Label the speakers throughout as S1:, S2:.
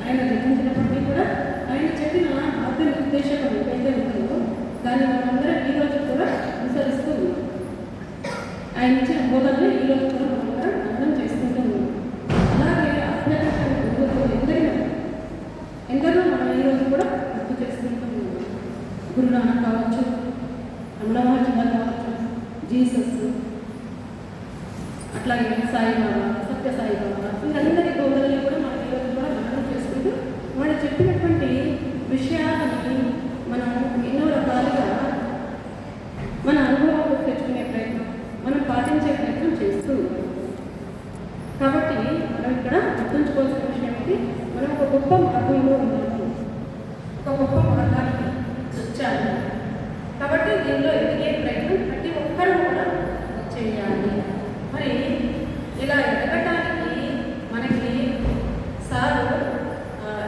S1: ఆయన జపించినప్పటికీ కూడా ఆయన చెప్పిన ఆత్మ ఉద్దేశం ఏదైతే ఉందో దాన్ని మనమందరం ఈ రోజు కూడా అనుసరిస్తూ ఉన్నాం. ఆయన ఇచ్చిన బోధనలు ఈ రోజు కూడా మనందరం అర్థం చేసుకుంటూ ఉన్నాం. అలాగే ఆధ్యాత్మిక ఎందరో మనం ఈ రోజు కూడా గుర్తు చేసుకుంటూ ఉన్నాం. గురునానక్ కావచ్చు, రమణ మహర్షి గారు కావచ్చు, జీసస్, అట్లాగే సాయిబాబా, సత్య సాయిబాబా, వీళ్ళందరి బోధనలు కూడా మనం ఈరోజు కూడా మననం చేసుకుంటూ వాళ్ళు చెప్పినటువంటి విషయాలని మనం ఎన్నో రకాలుగా మన అనుభవాలు తెచ్చుకునే ప్రయత్నం, మనం పాటించే ప్రయత్నం చేస్తూ ఉంటాం. కాబట్టి మనం ఇక్కడ గుర్తుంచుకోవాల్సిన విషయం ఏంటి, మనం ఒక గొప్ప మార్గంలో ఉన్నాము, ఒక గొప్ప మార్గానికి వచ్చాము. కాబట్టి దీనిలో ఎదిగే ప్రయత్నం ప్రతి ఒక్కరూ కూడా చేయాలి. మరి ఇలా ఎదగటానికి మనకి సారు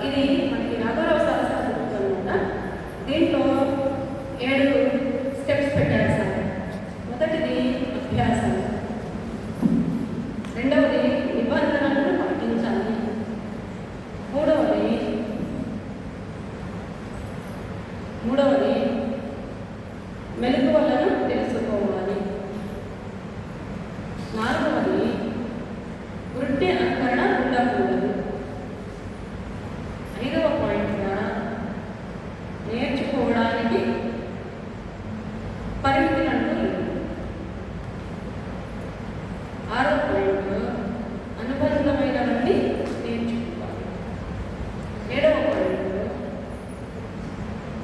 S1: ఇది మనకి నాగరావు సార్ అనమాట. దీంట్లో 7 స్టెప్స్ పెట్టారు సార్. మొదటిది అభ్యాసం, రెండవది నిబంధనలను పాటించాలి, మూడవది మెలకువలను తెలుసుకోవాలి, నాలుగవది వృత్తి అనుకరణ ఉండకూడదు, 5వ పాయింట్గా నేర్చుకోవడానికి పరిమితులంటూ లేదు, 6వ పాయింట్ అనుబంధమైనవన్నీ నేర్చుకోవాలి, 7వ పాయింట్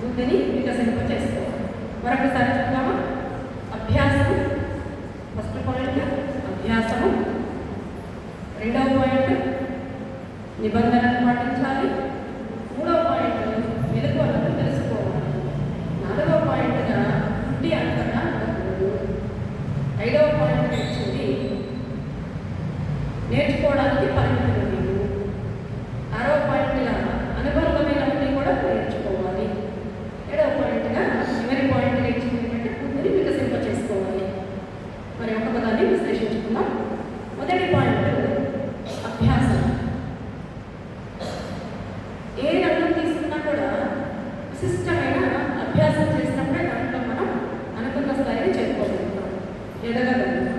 S1: బుద్ధిని వికసింప చేసుకోవాలి. మరొకసారి చెప్తామా? అభ్యాసము, ఫస్ట్ పాయింట్ అభ్యాసము, 2వ పాయింట్ నిబంధనలు పాటించాలి, 3వ పాయింట్ మెలకువలను తెలుసుకోవాలి, 4వ పాయింట్గా బుద్ధి అనుకరణ ఉండకూడదు, 5వ పాయింట్ వచ్చింది నేర్చుకోవడానికి పరిమితులు లేవు, 6వ పాయింట్గా అనుబంధమైనవన్నీ కూడా నేర్చుకోవాలి, 7వ పాయింట్గా చివరి పాయింట్ నేర్చుకునేటువంటి బుద్ధిని వికసింప చేసుకోవాలి. మరి ఒక పదాన్ని విశ్లేషించుకుందాం. మొదటి పాయింట్ అభ్యాసం. ఏ రంగం తీసుకున్నా కూడా విశిష్టమైన అభ్యాసం చేసినప్పుడే దాంట్లో మనం అనుకున్న స్థాయిని చేరుకోగలుగుతాం, ఎదగలుగుతాం.